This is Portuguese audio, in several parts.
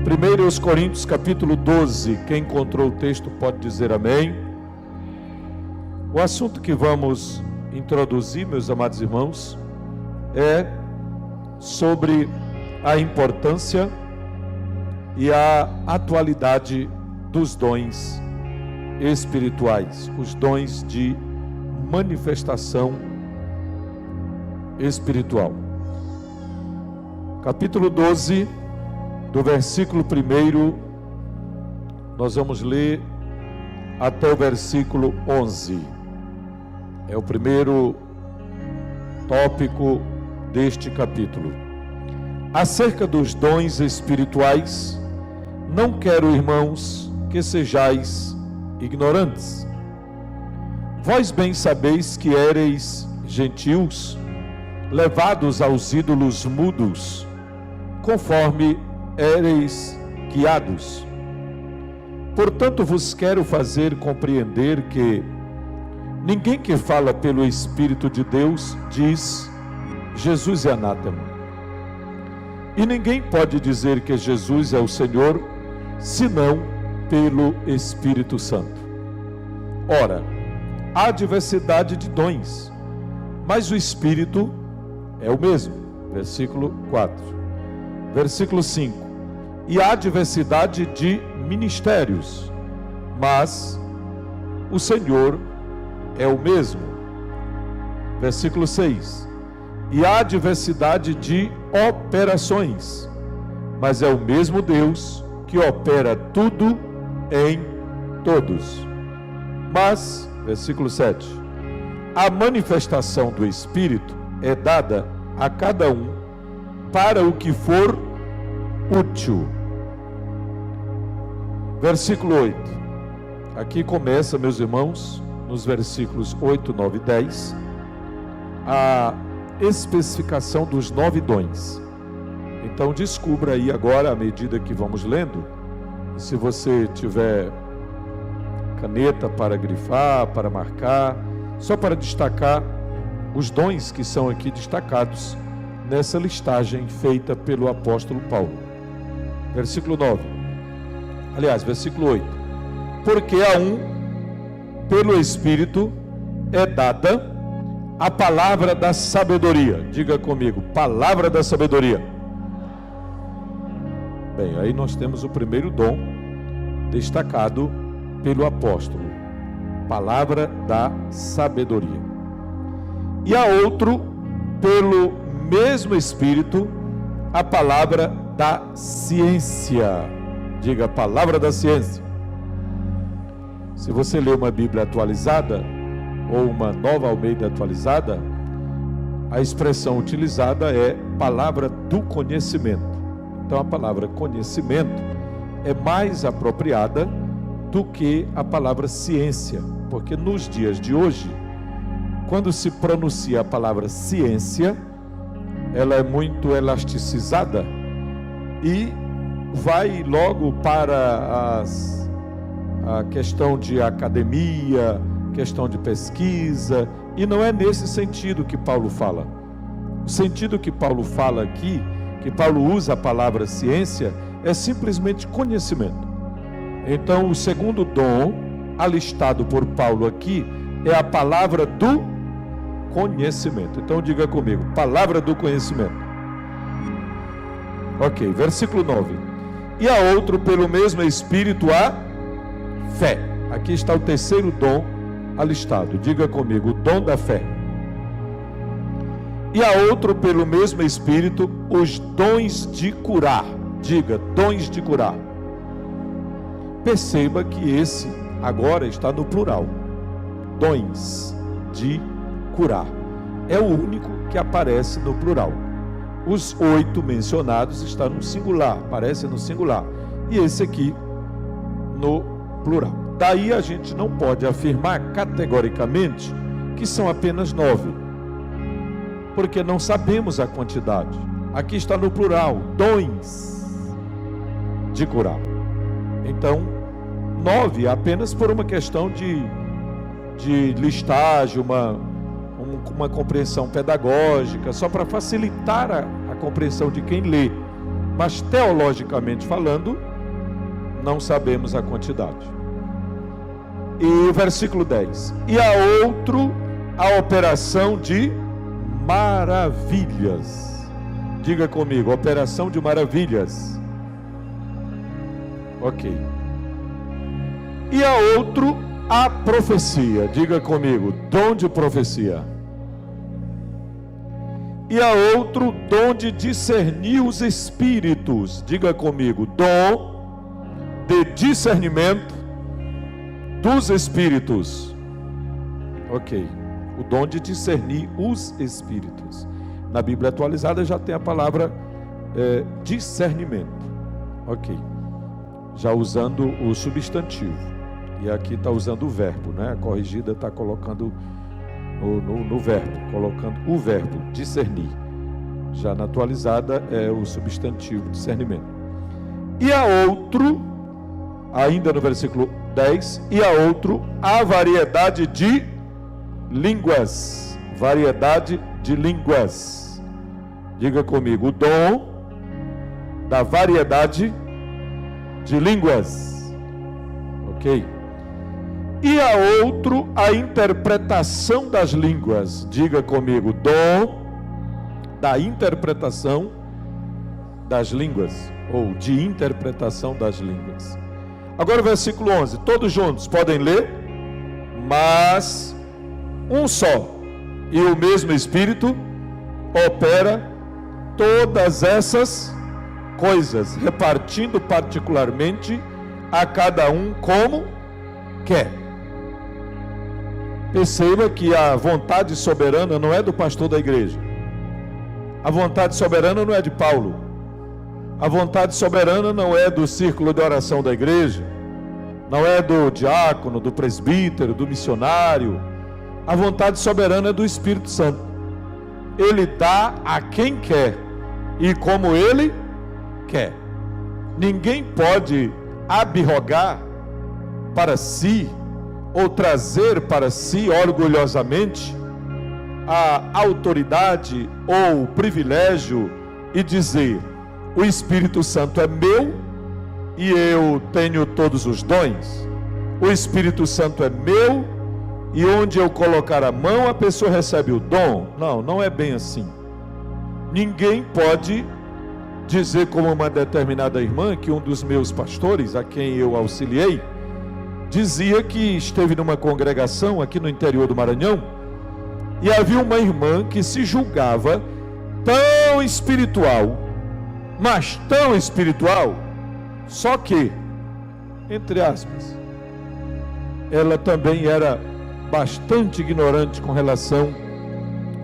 Primeiro aos Coríntios, capítulo 12. Quem encontrou o texto pode dizer amém. O assunto que vamos introduzir, meus amados irmãos, é sobre a importância e a atualidade dos dons espirituais, os dons de manifestação espiritual. Capítulo 12, do versículo 1, nós vamos ler até o versículo 11. É o primeiro tópico deste capítulo. Acerca dos dons espirituais, não quero, irmãos, que sejais ignorantes. Vós bem sabeis que éreis gentios, levados aos ídolos mudos, conforme éreis guiados. Portanto, vos quero fazer compreender que ninguém que fala pelo Espírito de Deus diz Jesus é anátema. E ninguém pode dizer que Jesus é o Senhor, senão pelo Espírito Santo. Ora, há diversidade de dons, mas o Espírito é o mesmo. Versículo 4. Versículo 5. E há diversidade de ministérios, mas o Senhor é o mesmo. Versículo 6. E há diversidade de operações, mas é o mesmo Deus que opera tudo em todos. Mas, versículo 7, a manifestação do Espírito é dada a cada um para o que for útil. Versículo 8. Aqui começa, meus irmãos, nos versículos 8, 9 e 10, a especificação dos 9 dons. Então descubra aí agora, à medida que vamos lendo, se você tiver caneta para grifar, para marcar, só para destacar os dons que são aqui destacados nessa listagem feita pelo apóstolo Paulo. Versículo 9. Aliás, versículo 8. Porque a um, pelo Espírito, é dada a palavra da sabedoria. Diga comigo, palavra da sabedoria. Bem, aí nós temos o primeiro dom destacado pelo apóstolo. Palavra da sabedoria. E a outro, pelo mesmo Espírito, a palavra da ciência. Diga, palavra da ciência. Se você ler uma Bíblia atualizada ou uma Nova Almeida atualizada, a expressão utilizada é palavra do conhecimento. Então a palavra conhecimento é mais apropriada do que a palavra ciência, porque nos dias de hoje, quando se pronuncia a palavra ciência, ela é muito elasticizada e vai logo para a questão de academia, questão de pesquisa, e não é nesse sentido que Paulo fala. O sentido que Paulo fala aqui, que Paulo usa a palavra ciência, é simplesmente conhecimento. Então, o segundo dom alistado por Paulo aqui é a palavra do conhecimento. Então, diga comigo, palavra do conhecimento. Ok, versículo 9. E a outro, pelo mesmo Espírito, a fé. Aqui está o terceiro dom alistado. Diga comigo, o dom da fé. E a outro, pelo mesmo Espírito, os dons de curar. Diga, dons de curar. Perceba que esse agora está no plural. Dons de curar. É o único que aparece no plural. Os 8 mencionados estão no singular, aparecem no singular. E esse aqui no plural. Daí a gente não pode afirmar categoricamente que são apenas 9, porque não sabemos a quantidade. Aqui está no plural, dons de curar. Então, 9 apenas por uma questão de listagem, uma compreensão pedagógica, só para facilitar a compreensão de quem lê. Mas teologicamente falando, não sabemos a quantidade. E o versículo 10. E a outro, a operação de maravilhas. Diga comigo, operação de maravilhas. Ok. E a outro, a profecia. Diga comigo, dom de profecia. E a outro, dom de discernir os espíritos. Diga comigo, dom de discernimento dos espíritos. Ok. O dom de discernir os espíritos. Na Bíblia atualizada já tem a palavra discernimento. Ok. Já usando o substantivo. E aqui está usando o verbo, né? A corrigida está colocando no verbo, colocando o verbo, discernir. Já na atualizada é o substantivo, discernimento. E a outro, ainda no versículo 10, e a outro, a variedade de línguas. Variedade de línguas. Diga comigo, o dom da variedade de línguas. Ok. E a outro, a interpretação das línguas. Diga comigo, dom da interpretação das línguas, ou de interpretação das línguas. Agora o versículo 11, todos juntos podem ler? Mas um só e o mesmo Espírito opera todas essas coisas, repartindo particularmente a cada um como quer. Perceba que a vontade soberana não é do pastor da igreja. A vontade soberana não é de Paulo. A vontade soberana não é do círculo de oração da igreja. Não é do diácono, do presbítero, do missionário. A vontade soberana é do Espírito Santo. Ele dá a quem quer e como ele quer. Ninguém pode abrogar para si ou trazer para si orgulhosamente a autoridade ou o privilégio e dizer: o Espírito Santo é meu e eu tenho todos os dons. O Espírito Santo é meu e onde eu colocar a mão a pessoa recebe o dom. Não, não é bem assim. Ninguém pode dizer, como uma determinada irmã, que um dos meus pastores, a quem eu auxiliei, dizia que esteve numa congregação aqui no interior do Maranhão e havia uma irmã que se julgava tão espiritual, mas tão espiritual, só que, entre aspas, ela também era bastante ignorante com relação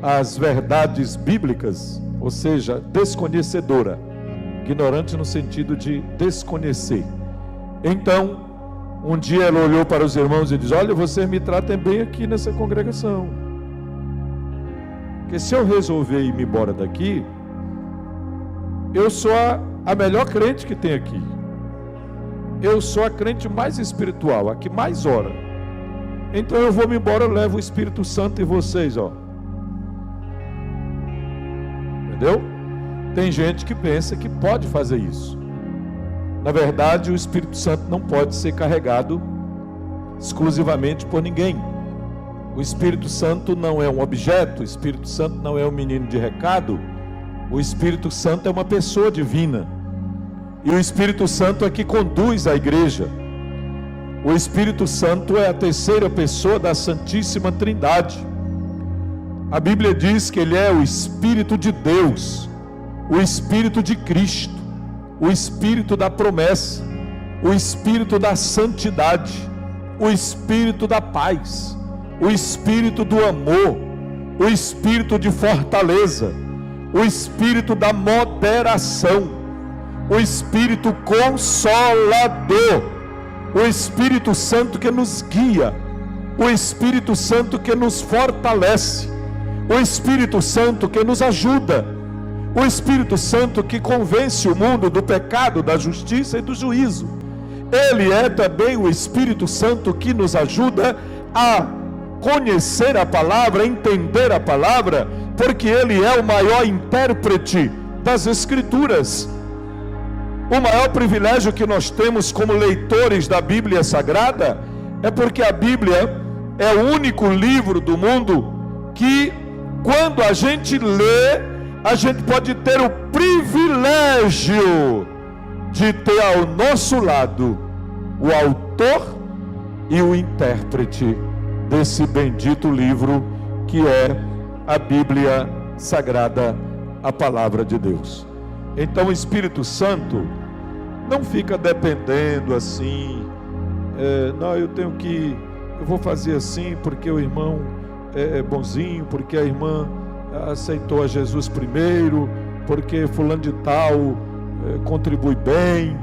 às verdades bíblicas, ou seja, desconhecedora, ignorante no sentido de desconhecer. Então, um dia ela olhou para os irmãos e disse: olha, vocês me tratem bem aqui nessa congregação, porque se eu resolver ir embora daqui, eu sou a melhor crente que tem aqui, eu sou a crente mais espiritual, a que mais ora, então eu vou me embora, eu levo o Espírito Santo em vocês, ó. Entendeu? Tem gente que pensa que pode fazer isso. Na verdade, o Espírito Santo não pode ser carregado exclusivamente por ninguém. O Espírito Santo não é um objeto, o Espírito Santo não é um menino de recado. O Espírito Santo é uma pessoa divina. E o Espírito Santo é que conduz a igreja. O Espírito Santo é a terceira pessoa da Santíssima Trindade. A Bíblia diz que ele é o Espírito de Deus, o Espírito de Cristo, o Espírito da promessa, o Espírito da santidade, o Espírito da paz, o Espírito do amor, o Espírito de fortaleza, o Espírito da moderação, o Espírito consolador, o Espírito Santo que nos guia, o Espírito Santo que nos fortalece, o Espírito Santo que nos ajuda, o Espírito Santo que convence o mundo do pecado, da justiça e do juízo. Ele é também o Espírito Santo que nos ajuda a conhecer a palavra, a entender a palavra, porque Ele é o maior intérprete das Escrituras. O maior privilégio que nós temos como leitores da Bíblia Sagrada é porque a Bíblia é o único livro do mundo que, quando a gente lê, a gente pode ter o privilégio de ter ao nosso lado o autor e o intérprete desse bendito livro que é a Bíblia Sagrada, a Palavra de Deus. Então o Espírito Santo não fica dependendo assim, não, eu vou fazer assim porque o irmão é bonzinho, porque a irmã aceitou a Jesus primeiro, porque fulano de tal contribui bem.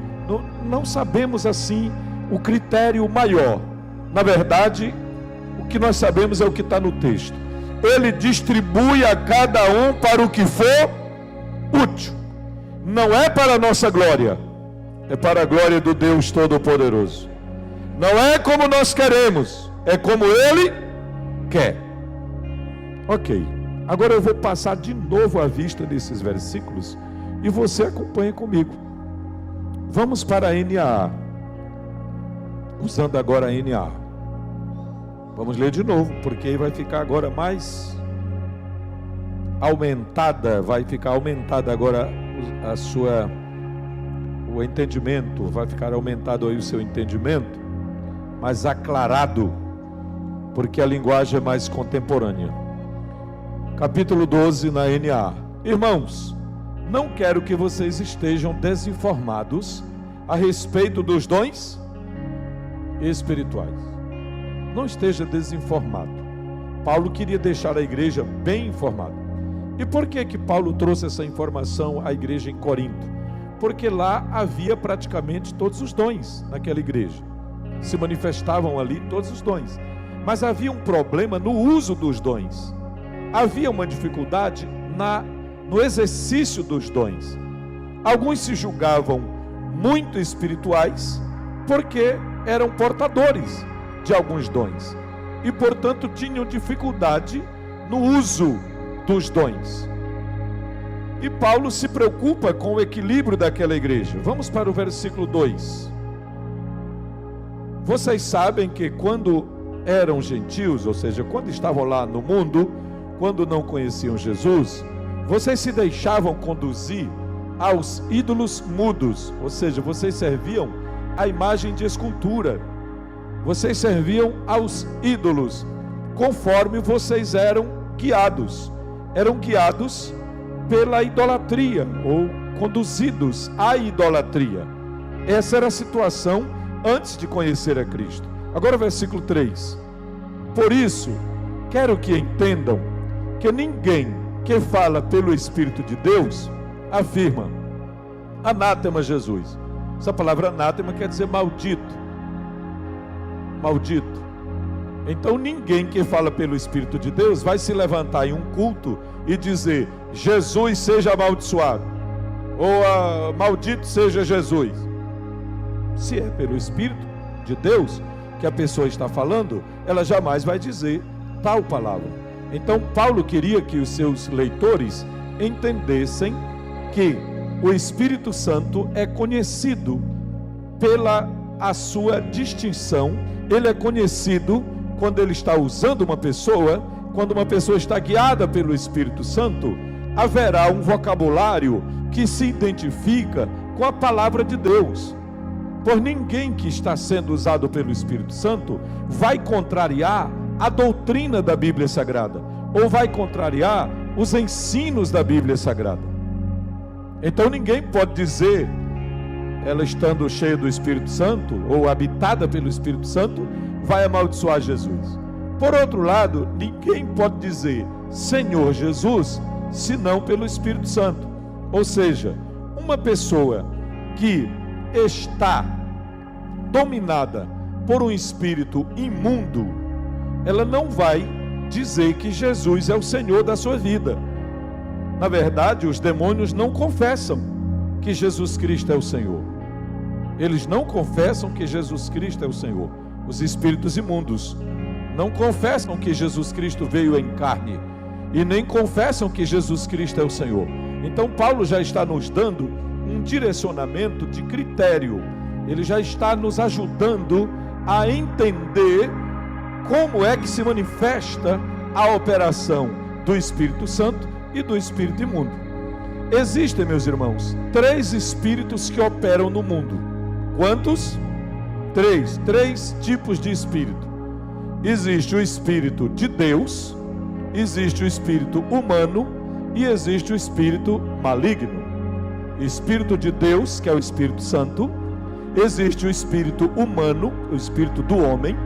Não sabemos assim o critério maior. Na verdade, o que nós sabemos é o que está no texto. Ele distribui a cada um para o que for útil. Não é para a nossa glória, é para a glória do Deus Todo-Poderoso. Não é como nós queremos, é como Ele quer. Ok, agora eu vou passar de novo a vista desses versículos e você acompanha comigo. Vamos para a NAA, usando agora a NAA. Vamos ler de novo, porque aí vai ficar agora mais aumentada, vai ficar aumentada agora o entendimento, vai ficar aumentado aí o seu entendimento, mais aclarado, porque a linguagem é mais contemporânea. Capítulo 12 na NAA. Irmãos, não quero que vocês estejam desinformados a respeito dos dons espirituais. Não esteja desinformado. Paulo queria deixar a igreja bem informada. E por que Paulo trouxe essa informação à igreja em Corinto? Porque lá havia praticamente todos os dons naquela igreja. Se manifestavam ali todos os dons. Mas havia um problema no uso dos dons. Havia uma dificuldade no exercício dos dons. Alguns se julgavam muito espirituais porque eram portadores de alguns dons e, portanto, tinham dificuldade no uso dos dons. E Paulo se preocupa com o equilíbrio daquela igreja. Vamos para o versículo 2. Vocês sabem que quando eram gentios, ou seja, quando estavam lá no mundo, quando não conheciam Jesus, vocês se deixavam conduzir aos ídolos mudos, ou seja, vocês serviam a imagem de escultura, vocês serviam aos ídolos, conforme vocês eram guiados pela idolatria, ou conduzidos à idolatria. Essa era a situação antes de conhecer a Cristo. Agora o versículo 3. Por isso, quero que entendam que ninguém que fala pelo Espírito de Deus afirma: anátema Jesus. Essa palavra anátema quer dizer maldito. Maldito. Então ninguém que fala pelo Espírito de Deus vai se levantar em um culto e dizer: Jesus seja amaldiçoado, ou maldito seja Jesus. Se é pelo Espírito de Deus que a pessoa está falando, ela jamais vai dizer tal palavra. Então Paulo queria que os seus leitores entendessem que o Espírito Santo é conhecido pela a sua distinção. Ele é conhecido quando ele está usando uma pessoa. Quando uma pessoa está guiada pelo Espírito Santo, haverá um vocabulário que se identifica com a palavra de Deus. Por ninguém que está sendo usado pelo Espírito Santo vai contrariar a doutrina da Bíblia Sagrada, ou vai contrariar os ensinos da Bíblia Sagrada. Então ninguém pode dizer, ela estando cheia do Espírito Santo, ou habitada pelo Espírito Santo, vai amaldiçoar Jesus. Por outro lado, ninguém pode dizer Senhor Jesus, senão pelo Espírito Santo. Ou seja, uma pessoa que está dominada por um espírito imundo, ela não vai dizer que Jesus é o Senhor da sua vida. Na verdade, os demônios não confessam que Jesus Cristo é o Senhor. eles não confessam que Jesus Cristo é o Senhor. Os espíritos imundos não confessam que Jesus Cristo veio em carne e nem confessam que Jesus Cristo é o Senhor. Então Paulo já está nos dando um direcionamento de critério. Ele já está nos ajudando a entender como é que se manifesta a operação do Espírito Santo e do espírito imundo. Existem, meus irmãos, 3 espíritos que operam no mundo. Quantos? 3. 3 tipos de espírito. Existe o espírito de Deus, existe o espírito humano e existe o espírito maligno. Espírito de Deus, que é o Espírito Santo, existe o espírito humano, o espírito do homem,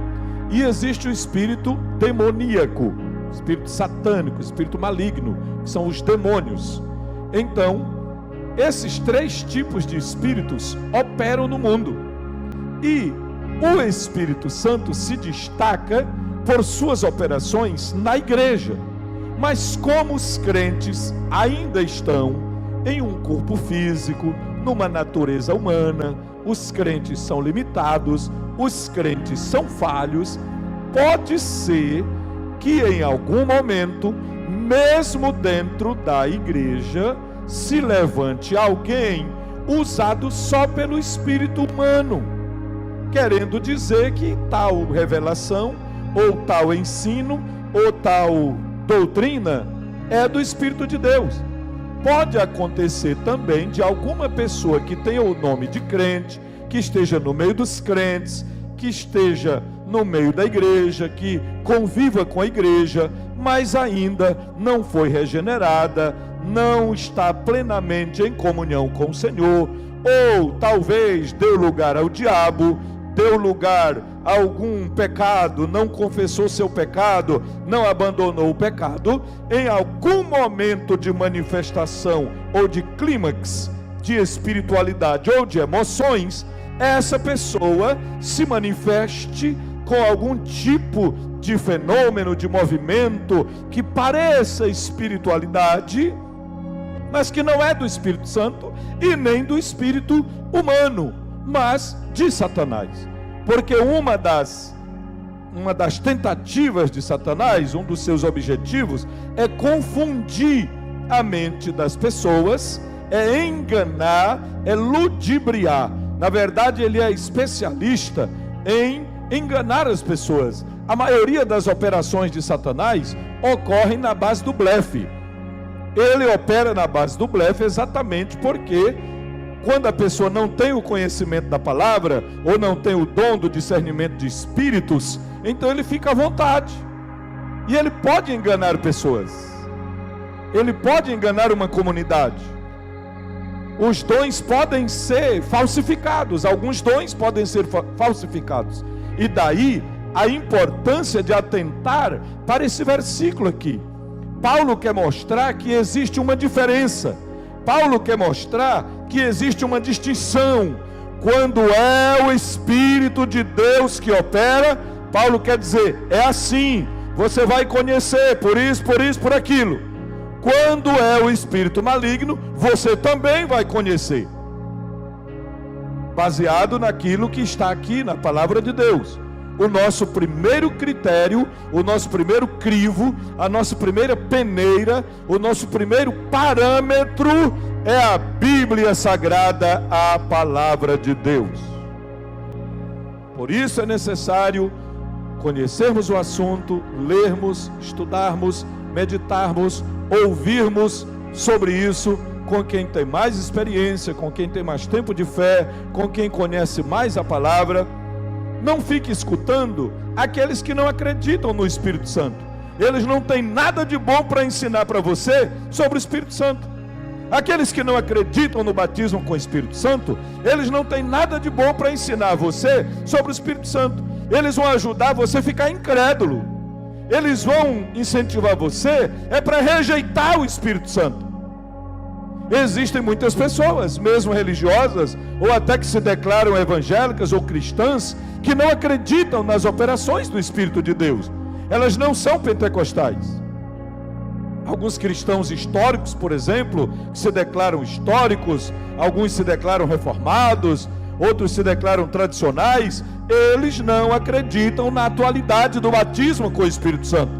e existe o espírito demoníaco, o espírito satânico, o espírito maligno, que são os demônios. Então, esses 3 tipos de espíritos operam no mundo. E o Espírito Santo se destaca por suas operações na igreja. Mas como os crentes ainda estão em um corpo físico, numa natureza humana, os crentes são limitados, os crentes são falhos, pode ser que em algum momento, mesmo dentro da igreja, se levante alguém usado só pelo espírito humano, querendo dizer que tal revelação, ou tal ensino, ou tal doutrina é do Espírito de Deus. Pode acontecer também de alguma pessoa que tenha o nome de crente, que esteja no meio dos crentes, que esteja no meio da igreja, que conviva com a igreja, mas ainda não foi regenerada, não está plenamente em comunhão com o Senhor, ou talvez deu lugar ao diabo, deu lugar a algum pecado, não confessou seu pecado, não abandonou o pecado. Em algum momento de manifestação ou de clímax de espiritualidade ou de emoções, essa pessoa se manifeste com algum tipo de fenômeno, de movimento que pareça espiritualidade, mas que não é do Espírito Santo e nem do espírito humano, mas de Satanás. Porque uma das tentativas de Satanás, um dos seus objetivos, é confundir a mente das pessoas, é enganar, é ludibriar. Na verdade, ele é especialista em enganar as pessoas. A maioria das operações de Satanás ocorrem na base do blefe. Ele opera na base do blefe exatamente porque quando a pessoa não tem o conhecimento da palavra, ou não tem o dom do discernimento de espíritos, então ele fica à vontade. E ele pode enganar pessoas. Ele pode enganar uma comunidade. Os dons podem ser falsificados. Alguns dons podem ser falsificados. E daí a importância de atentar para esse versículo aqui. Paulo quer mostrar que existe uma diferença. Paulo quer mostrar que existe uma distinção. Quando é o Espírito de Deus que opera, Paulo quer dizer, é assim, você vai conhecer, por isso, por aquilo. Quando é o espírito maligno, você também vai conhecer, baseado naquilo que está aqui na palavra de Deus. O nosso primeiro critério, o nosso primeiro crivo, a nossa primeira peneira, o nosso primeiro parâmetro é a Bíblia Sagrada, a palavra de Deus. Por isso é necessário conhecermos o assunto, lermos, estudarmos, meditarmos, ouvirmos sobre isso com quem tem mais experiência, com quem tem mais tempo de fé, com quem conhece mais a palavra. Não fique escutando aqueles que não acreditam no Espírito Santo. Eles não têm nada de bom para ensinar para você sobre o Espírito Santo. Aqueles que não acreditam no batismo com o Espírito Santo, eles não têm nada de bom para ensinar a você sobre o Espírito Santo. Eles vão ajudar você a ficar incrédulo. Eles vão incentivar você para rejeitar o Espírito Santo. Existem muitas pessoas, mesmo religiosas, ou até que se declaram evangélicas ou cristãs, que não acreditam nas operações do Espírito de Deus. Elas não são pentecostais. Alguns cristãos históricos, por exemplo, que se declaram históricos, alguns se declaram reformados, outros se declaram tradicionais, eles não acreditam na atualidade do batismo com o Espírito Santo.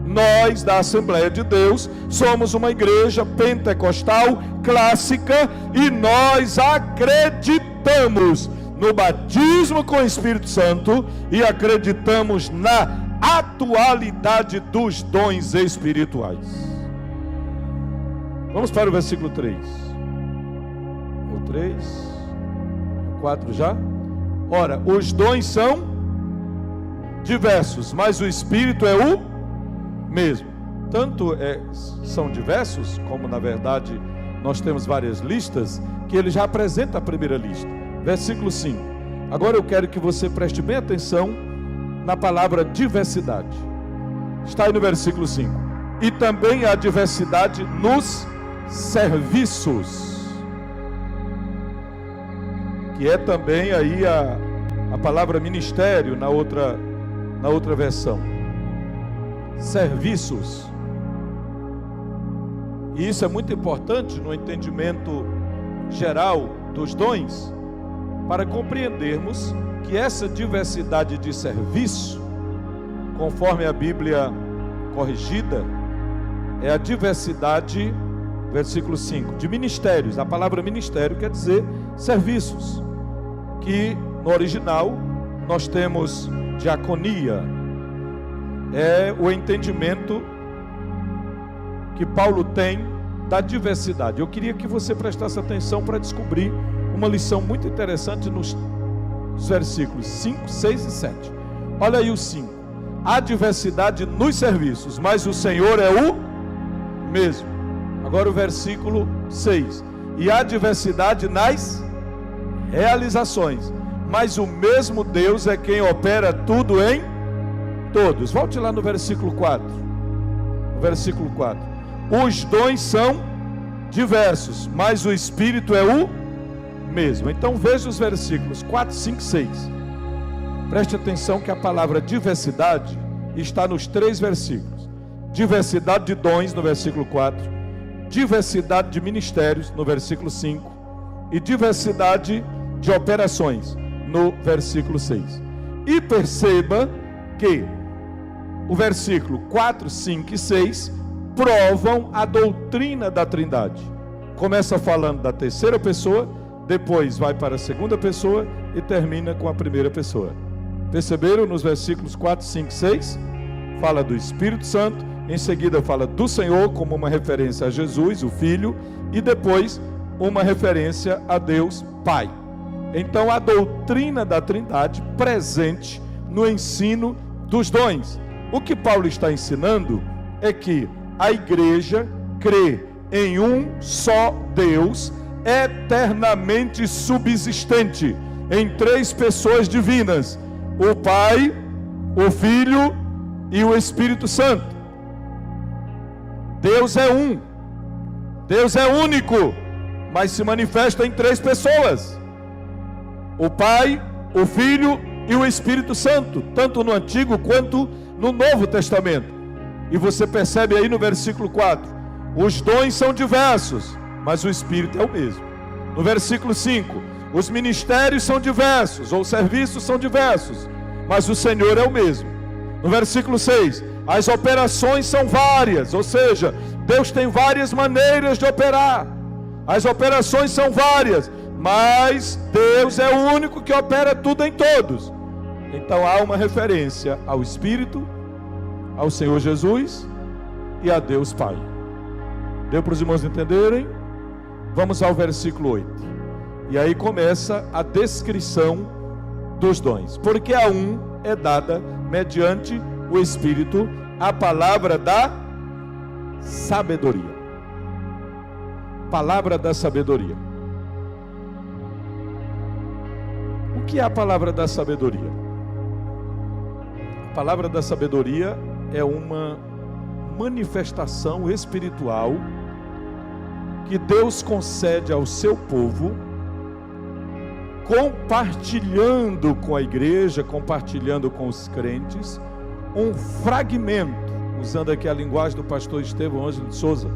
Nós, da Assembleia de Deus, somos uma igreja pentecostal clássica e nós acreditamos no batismo com o Espírito Santo e acreditamos na atualidade dos dons espirituais. Vamos para o versículo 3. O 3, o 4 já. Ora, os dons são diversos, mas o Espírito é o mesmo. Tanto são diversos, como na verdade nós temos várias listas, que ele já apresenta a primeira lista. Versículo 5. Agora eu quero que você preste bem atenção na palavra diversidade. Está aí no versículo 5. E também há diversidade nos serviços, que é também aí a palavra ministério na outra versão. Serviços. E isso é muito importante no entendimento geral dos dons, para compreendermos que essa diversidade de serviço, conforme a Bíblia corrigida, é a diversidade, versículo 5, de ministérios. A palavra ministério quer dizer serviços, que no original nós temos diaconia. É o entendimento que Paulo tem da diversidade. Eu queria que você prestasse atenção para descobrir uma lição muito interessante nos versículos 5, 6 e 7. Olha aí o 5. Há diversidade nos serviços, mas o Senhor é o mesmo. Agora o versículo 6. E há diversidade nas realizações, mas o mesmo Deus é quem opera tudo em todos. Volte lá no versículo 4. No versículo 4. Os dons são diversos, mas o Espírito é o mesmo. Então veja os versículos 4, 5 e 6. Preste atenção que a palavra diversidade está nos 3 versículos. Diversidade de dons no versículo 4, diversidade de ministérios no versículo 5 e diversidade de operações no versículo 6. E perceba que o versículo 4, 5 e 6 provam a doutrina da Trindade. Começa falando da terceira pessoa, depois vai para a segunda pessoa e termina com a primeira pessoa. Perceberam nos versículos 4, 5 e 6? Fala do Espírito Santo, em seguida fala do Senhor como uma referência a Jesus, o Filho, e depois uma referência a Deus Pai. Então a doutrina da Trindade presente no ensino dos dons. O que Paulo está ensinando é que a igreja crê em um só Deus, eternamente subsistente, em 3 pessoas divinas: o Pai, o Filho e o Espírito Santo. Deus é um, Deus é único, mas se manifesta em 3 pessoas: o Pai, o Filho e o Espírito Santo, tanto no Antigo quanto no Novo Testamento. E você percebe aí no versículo 4, os dons são diversos, mas o Espírito é o mesmo. No versículo 5, os ministérios são diversos, ou serviços são diversos, mas o Senhor é o mesmo. No versículo 6, as operações são várias, ou seja, Deus tem várias maneiras de operar. As operações são várias, mas Deus é o único que opera tudo em todos. Então há uma referência ao Espírito, ao Senhor Jesus e a Deus Pai. Deu para os irmãos entenderem? Vamos ao versículo 8. E aí começa a descrição dos dons. Porque a um é dada, mediante o Espírito, a palavra da sabedoria. Palavra da sabedoria. O que é a palavra da sabedoria? A palavra da sabedoria é uma manifestação espiritual que Deus concede ao seu povo, compartilhando com a igreja, compartilhando com os crentes, um fragmento, usando aqui a linguagem do pastor Estevão Ângelo de Souza,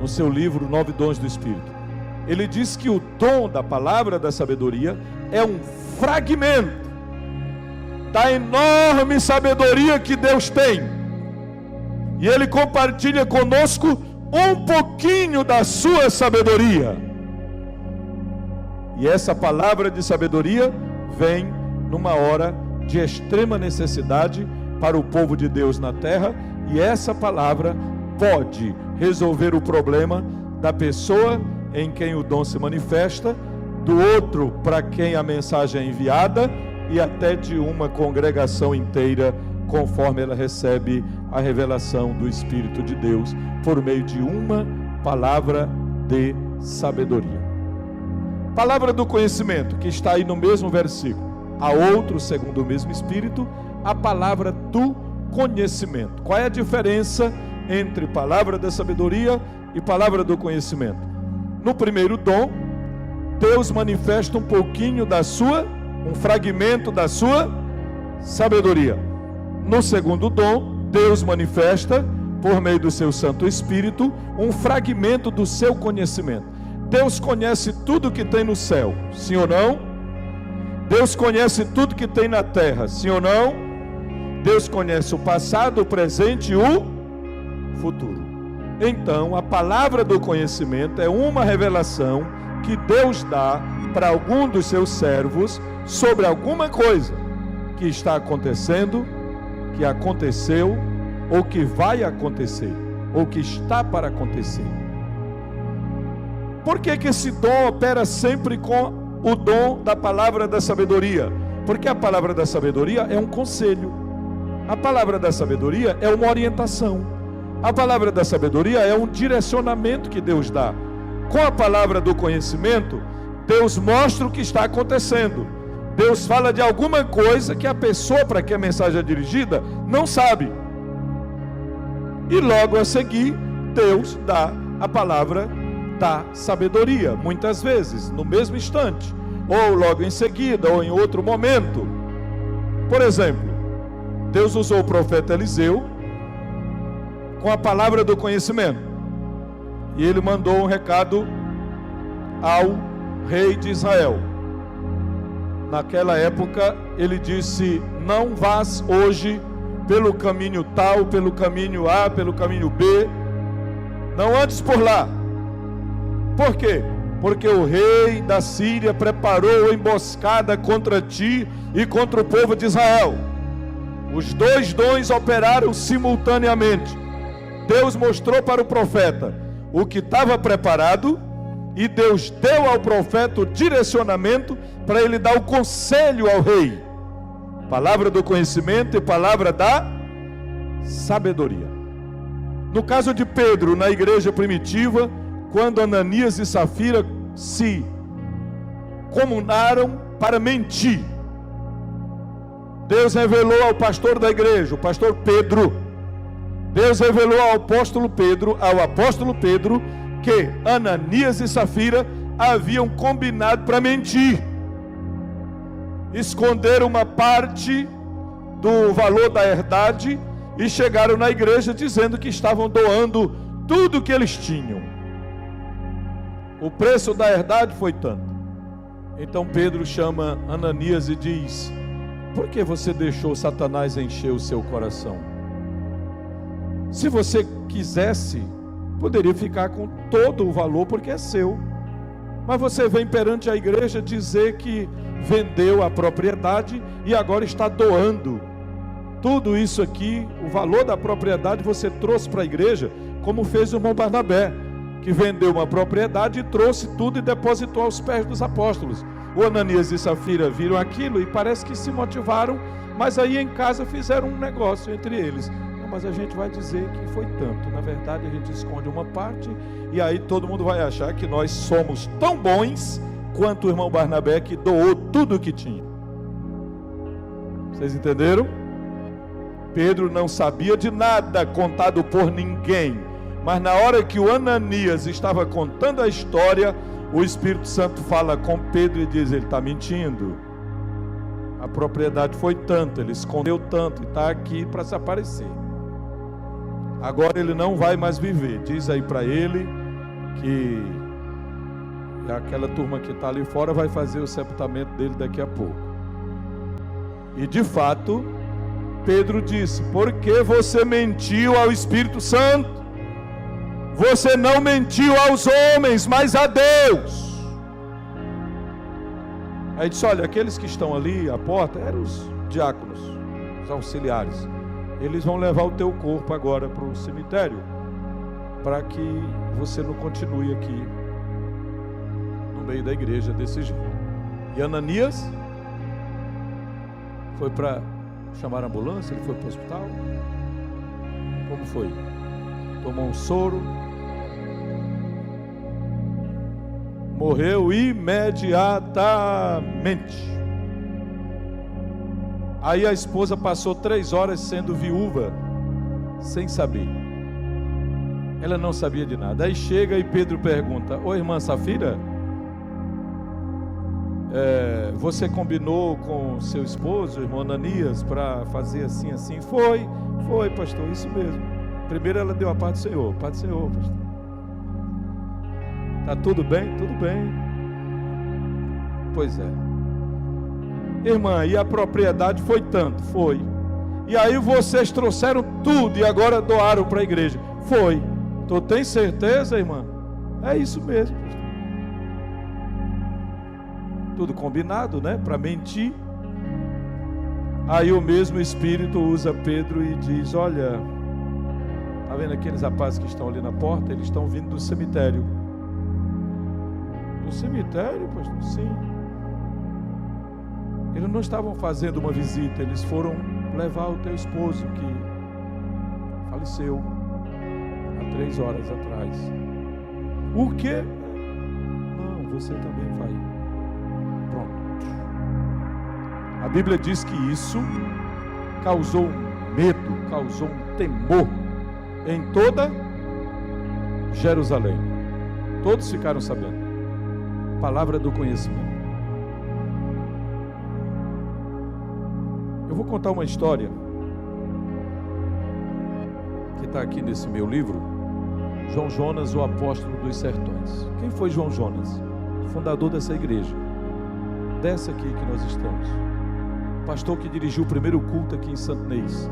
no seu livro 9 Dons do Espírito. Ele diz que o dom da palavra da sabedoria é um fragmento da enorme sabedoria que Deus tem. E Ele compartilha conosco um pouquinho da sua sabedoria. E essa palavra de sabedoria vem numa hora de extrema necessidade para o povo de Deus na terra. E essa palavra pode resolver o problema da pessoa em quem o dom se manifesta, do outro para quem a mensagem é enviada, e até de uma congregação inteira, conforme ela recebe a revelação do Espírito de Deus, por meio de uma palavra de sabedoria. Palavra do conhecimento, que está aí no mesmo versículo. A outro, segundo o mesmo Espírito, a palavra do conhecimento. Qual é a diferença entre palavra da sabedoria e palavra do conhecimento? No primeiro dom, Deus manifesta um pouquinho da sua, um fragmento da sua sabedoria. No segundo dom, Deus manifesta, por meio do seu Santo Espírito, um fragmento do seu conhecimento. Deus conhece tudo que tem no céu, sim ou não? Deus conhece tudo que tem na terra, sim ou não? Deus conhece o passado, o presente e o futuro. Então, a palavra do conhecimento é uma revelação que Deus dá para algum dos seus servos sobre alguma coisa que está acontecendo, que aconteceu, ou que vai acontecer, ou que está para acontecer. Por que esse dom opera sempre com o dom da palavra da sabedoria? Porque a palavra da sabedoria é um conselho. A palavra da sabedoria é uma orientação. A palavra da sabedoria é um direcionamento que Deus dá. Com a palavra do conhecimento, Deus mostra o que está acontecendo. Deus fala de alguma coisa que a pessoa para quem a mensagem é dirigida não sabe. E logo a seguir, Deus dá a palavra da sabedoria, muitas vezes, no mesmo instante, ou logo em seguida, ou em outro momento. Por exemplo, Deus usou o profeta Eliseu com a palavra do conhecimento, e ele mandou um recado ao rei de Israel. Naquela época, ele disse: não vás hoje pelo caminho tal, pelo caminho A, pelo caminho B, não andes por lá. Por quê? Porque o rei da Síria preparou emboscada contra ti e contra o povo de Israel. Os dois dons operaram simultaneamente. Deus mostrou para o profeta o que estava preparado, e Deus deu ao profeta o direcionamento para ele dar o conselho ao rei. Palavra do conhecimento e palavra da sabedoria. No caso de Pedro, na igreja primitiva, quando Ananias e Safira se comunaram para mentir, Deus revelou ao pastor da igreja, o pastor Pedro, Deus revelou ao apóstolo Pedro, que Ananias e Safira haviam combinado para mentir, esconderam uma parte do valor da herdade e chegaram na igreja dizendo que estavam doando tudo que eles tinham. O preço da herdade foi tanto. Então Pedro chama Ananias e diz: por que você deixou Satanás encher o seu coração? Se você quisesse, poderia ficar com todo o valor, porque é seu. Mas você vem perante a igreja dizer que vendeu a propriedade e agora está doando tudo isso aqui. O valor da propriedade você trouxe para a igreja, como fez o irmão Barnabé, que vendeu uma propriedade e trouxe tudo e depositou aos pés dos apóstolos. O Ananias e Safira viram aquilo e parece que se motivaram, mas aí em casa fizeram um negócio entre eles. Mas a gente vai dizer que foi tanto. Na verdade, a gente esconde uma parte, e aí todo mundo vai achar que nós somos tão bons quanto o irmão Barnabé, que doou tudo o que tinha. Vocês entenderam? Pedro não sabia de nada contado por ninguém, mas na hora que o Ananias estava contando a história, o Espírito Santo fala com Pedro e diz: ele está mentindo. A propriedade foi tanto, ele escondeu tanto e está aqui para se aparecer. Agora ele não vai mais viver. Diz aí para ele que E aquela turma que está ali fora vai fazer o sepultamento dele daqui a pouco. E de fato, Pedro disse: por que você mentiu ao Espírito Santo? Você não mentiu aos homens, mas a Deus. Aí disse: olha, aqueles que estão ali à porta eram os diáconos, os auxiliares. Eles vão levar o teu corpo agora para o cemitério, para que você não continue aqui no meio da igreja desse jeito. E Ananias foi para chamar a ambulância, ele foi para o hospital. Como foi? Tomou um soro, morreu imediatamente. Aí a esposa passou 3 horas sendo viúva, sem saber. Ela não sabia de nada. Aí chega e Pedro pergunta: ô irmã Safira, você combinou com seu esposo, irmão Ananias, para fazer assim, assim? Foi, pastor, isso mesmo. Primeiro ela deu a paz do Senhor. Paz do Senhor, pastor. Tá tudo bem? Tudo bem. Pois é. Irmã, e a propriedade foi tanto? Foi. E aí vocês trouxeram tudo e agora doaram para a igreja? Foi. Tu tem certeza, irmã? É isso mesmo, pastor. Tudo combinado, né? Para mentir. Aí o mesmo Espírito usa Pedro e diz: olha, tá vendo aqueles rapazes que estão ali na porta? Eles estão vindo do cemitério. Do cemitério, pastor? Sim. Eles não estavam fazendo uma visita, eles foram levar o teu esposo que faleceu há 3 horas atrás. O quê? Não, você também vai. Pronto. A Bíblia diz que isso causou um medo, causou um temor em toda Jerusalém. Todos ficaram sabendo. Palavra do conhecimento. Eu vou contar uma história que está aqui nesse meu livro. João Jonas, o apóstolo dos sertões. Quem foi João Jonas? Fundador dessa igreja, dessa aqui que nós estamos. Pastor que dirigiu o primeiro culto aqui em Santo Inês,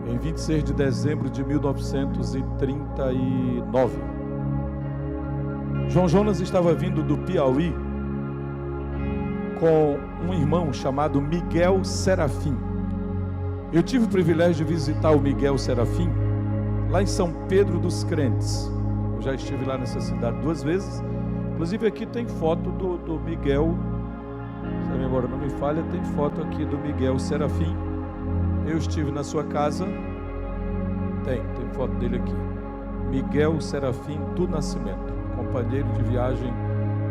em 26 de dezembro de 1939. João Jonas estava vindo do Piauí com um irmão chamado Miguel Serafim. Eu tive o privilégio de visitar o Miguel Serafim lá em São Pedro dos Crentes. Eu já estive lá nessa cidade 2 vezes. Inclusive aqui tem foto do Miguel, se a memória não me falha, tem foto aqui do Miguel Serafim. Eu estive na sua casa. Tem foto dele aqui. Miguel Serafim do Nascimento, companheiro de viagem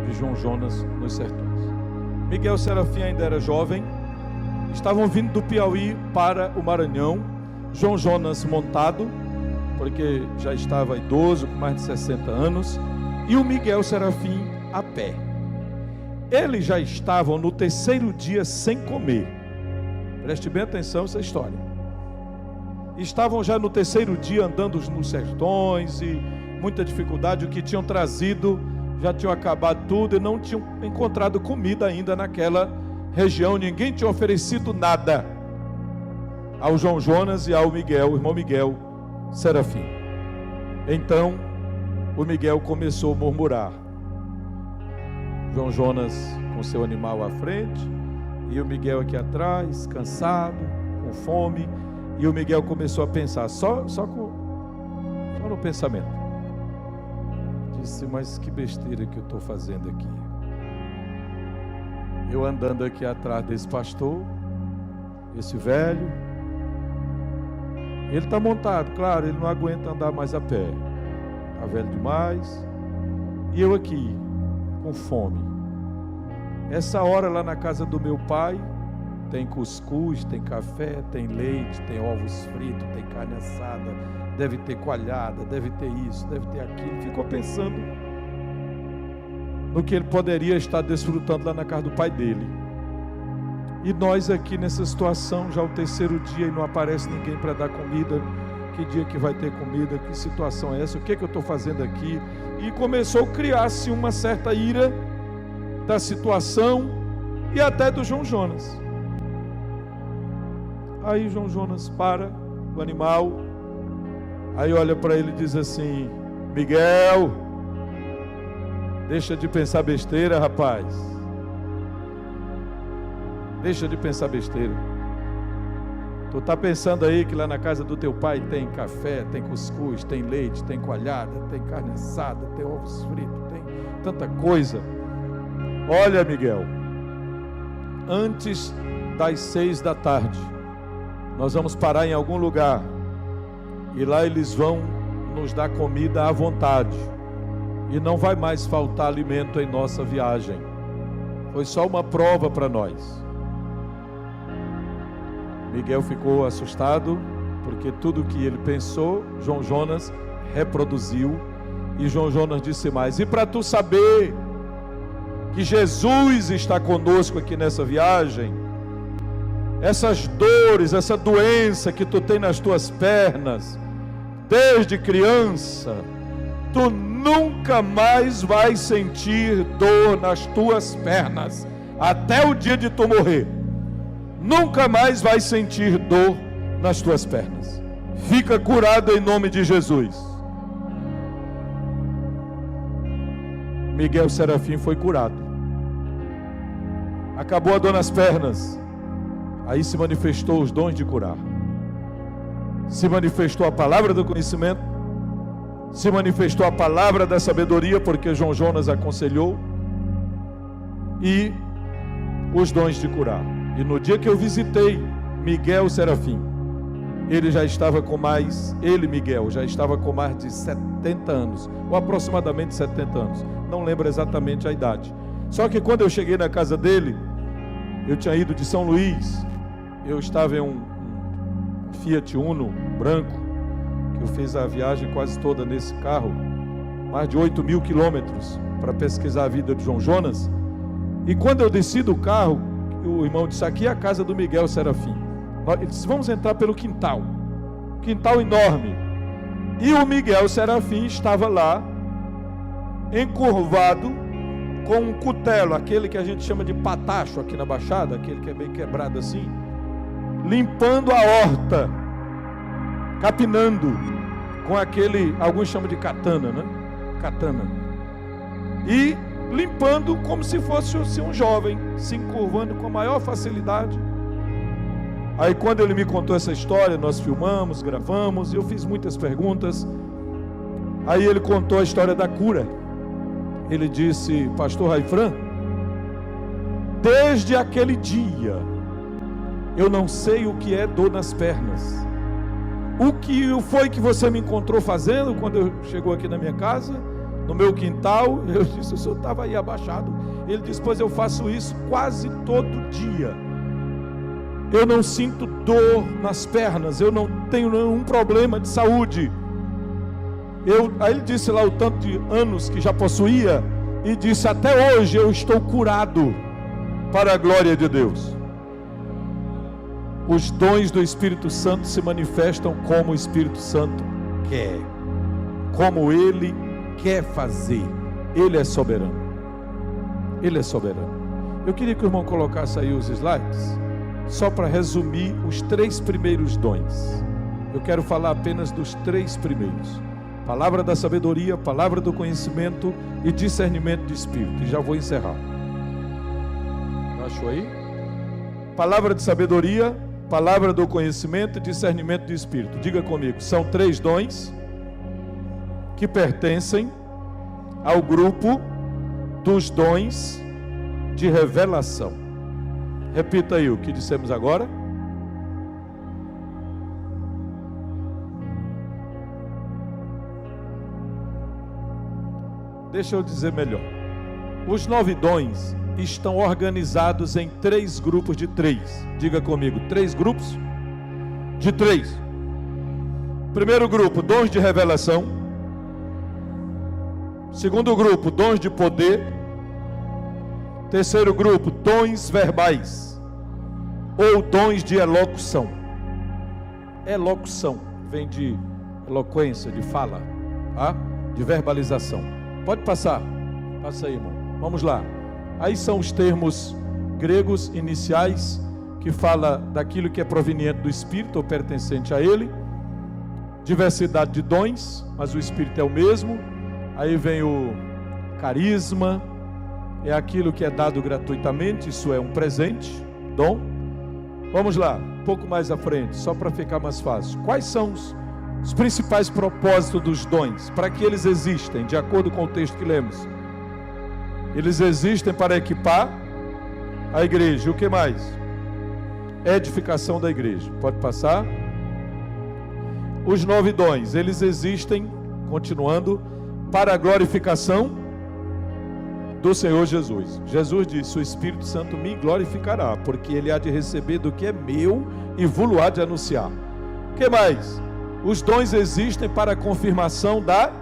de João Jonas nos sertões. Miguel Serafim ainda era jovem, estavam vindo do Piauí para o Maranhão. João Jonas montado, porque já estava idoso, com mais de 60 anos, e o Miguel Serafim a pé. Eles já estavam no 3º dia sem comer. Preste bem atenção nessa história. Estavam já no 3º dia andando nos sertões e muita dificuldade. O que tinham trazido já tinham acabado tudo e não tinham encontrado comida ainda naquela região. Ninguém tinha oferecido nada ao João Jonas e ao Miguel, o irmão Miguel Serafim. Então o Miguel começou a murmurar. João Jonas com seu animal à frente e o Miguel aqui atrás, cansado, com fome. E o Miguel começou a pensar, só no pensamento. Disse: mas que besteira que eu estou fazendo aqui. Eu andando aqui atrás desse pastor, esse velho. Ele está montado, claro, ele não aguenta andar mais a pé. Está velho demais. E eu aqui, com fome. Essa hora lá na casa do meu pai, tem cuscuz, tem café, tem leite, tem ovos fritos, tem carne assada, deve ter coalhada, deve ter isso, deve ter aquilo. Ficou pensando no que ele poderia estar desfrutando lá na casa do pai dele. E nós aqui nessa situação, já o 3º dia e não aparece ninguém para dar comida. que dia que vai ter comida, que situação é essa, o que eu estou fazendo aqui? E começou a criar-se uma certa ira da situação e até do João Jonas. Aí João Jonas para o animal, aí olha para ele e diz assim: Miguel, deixa de pensar besteira, rapaz. Deixa de pensar besteira. Tu tá pensando aí que lá na casa do teu pai tem café, tem cuscuz, tem leite, tem coalhada, tem carne assada, tem ovos fritos, tem tanta coisa. Olha, Miguel, antes das 6 da tarde, nós vamos parar em algum lugar e lá eles vão nos dar comida à vontade e não vai mais faltar alimento em nossa viagem. Foi só uma prova para nós. Miguel ficou assustado, porque tudo que ele pensou, João Jonas reproduziu. E João Jonas disse mais: e para tu saber que Jesus está conosco aqui nessa viagem, essas dores, essa doença que tu tem nas tuas pernas, desde criança, tu nunca mais vai sentir dor nas tuas pernas, até o dia de tu morrer. Nunca mais vai sentir dor nas tuas pernas. Fica curado em nome de Jesus. Miguel Serafim foi curado. Acabou a dor nas pernas. Aí se manifestou os dons de curar. Se manifestou a palavra do conhecimento. Se manifestou a palavra da sabedoria, porque João Jonas aconselhou. E os dons de curar. E no dia que eu visitei Miguel Serafim, ele Miguel, já estava com mais de 70 anos, ou aproximadamente 70 anos, não lembro exatamente a idade. Só que quando eu cheguei na casa dele, eu tinha ido de São Luís, eu estava em um Fiat Uno branco, que eu fiz a viagem quase toda nesse carro, mais de 8.000 quilômetros, para pesquisar a vida de João Jonas. E quando eu desci do carro, o irmão disse: aqui é a casa do Miguel Serafim. Ele disse: vamos entrar pelo quintal enorme. E o Miguel Serafim estava lá, encurvado, com um cutelo, aquele que a gente chama de patacho aqui na Baixada, aquele que é bem quebrado assim, limpando a horta, capinando, com aquele, alguns chamam de katana, né? Katana. E limpando como se fosse um jovem, se encurvando com a maior facilidade. Aí quando ele me contou essa história, nós filmamos, gravamos, e eu fiz muitas perguntas. Aí ele contou a história da cura. Ele disse: pastor Raifran, desde aquele dia, eu não sei o que é dor nas pernas. O que foi que você me encontrou fazendo quando eu chegou aqui na minha casa? No meu quintal? Eu disse: o senhor estava aí abaixado. Ele disse: pois eu faço isso quase todo dia. Eu não sinto dor nas pernas, eu não tenho nenhum problema de saúde. Aí ele disse lá o tanto de anos que já possuía, e disse: até hoje eu estou curado, para a glória de Deus. Os dons do Espírito Santo se manifestam como o Espírito Santo quer, como Ele quer fazer. Ele é soberano. Ele é soberano. Eu queria que o irmão colocasse aí os slides, só para resumir os 3 primeiros dons. Eu quero falar apenas dos 3 primeiros: palavra da sabedoria, palavra do conhecimento e discernimento de espírito. E já vou encerrar. Achou aí? Palavra de sabedoria, palavra do conhecimento e discernimento de espírito. Diga comigo: são 3 dons que pertencem ao grupo dos dons de revelação. Repita aí o que dissemos agora. Deixa eu dizer melhor. Os 9 dons estão organizados em 3 grupos de 3. Diga comigo: 3 grupos de 3. Primeiro grupo, dons de revelação. Segundo grupo, dons de poder. Terceiro grupo, dons verbais ou dons de elocução. Elocução, vem de eloquência, de fala, tá? De verbalização. Pode passar. Passa aí, irmão. Vamos lá. Aí são os termos gregos iniciais que fala daquilo que é proveniente do Espírito ou pertencente a Ele. Diversidade de dons, mas o Espírito é o mesmo. Aí vem o carisma, é aquilo que é dado gratuitamente, isso é um presente, dom. Vamos lá, um pouco mais à frente, só para ficar mais fácil. Quais são os principais propósitos dos dons? Para que eles existem, de acordo com o texto que lemos? Eles existem para equipar a igreja. O que mais? Edificação da igreja. Pode passar. Os 9 dons, eles existem, continuando, para a glorificação do Senhor Jesus. Jesus disse: o Espírito Santo me glorificará, porque ele há de receber do que é meu e vou-lo há de anunciar. O que mais? Os dons existem para a confirmação da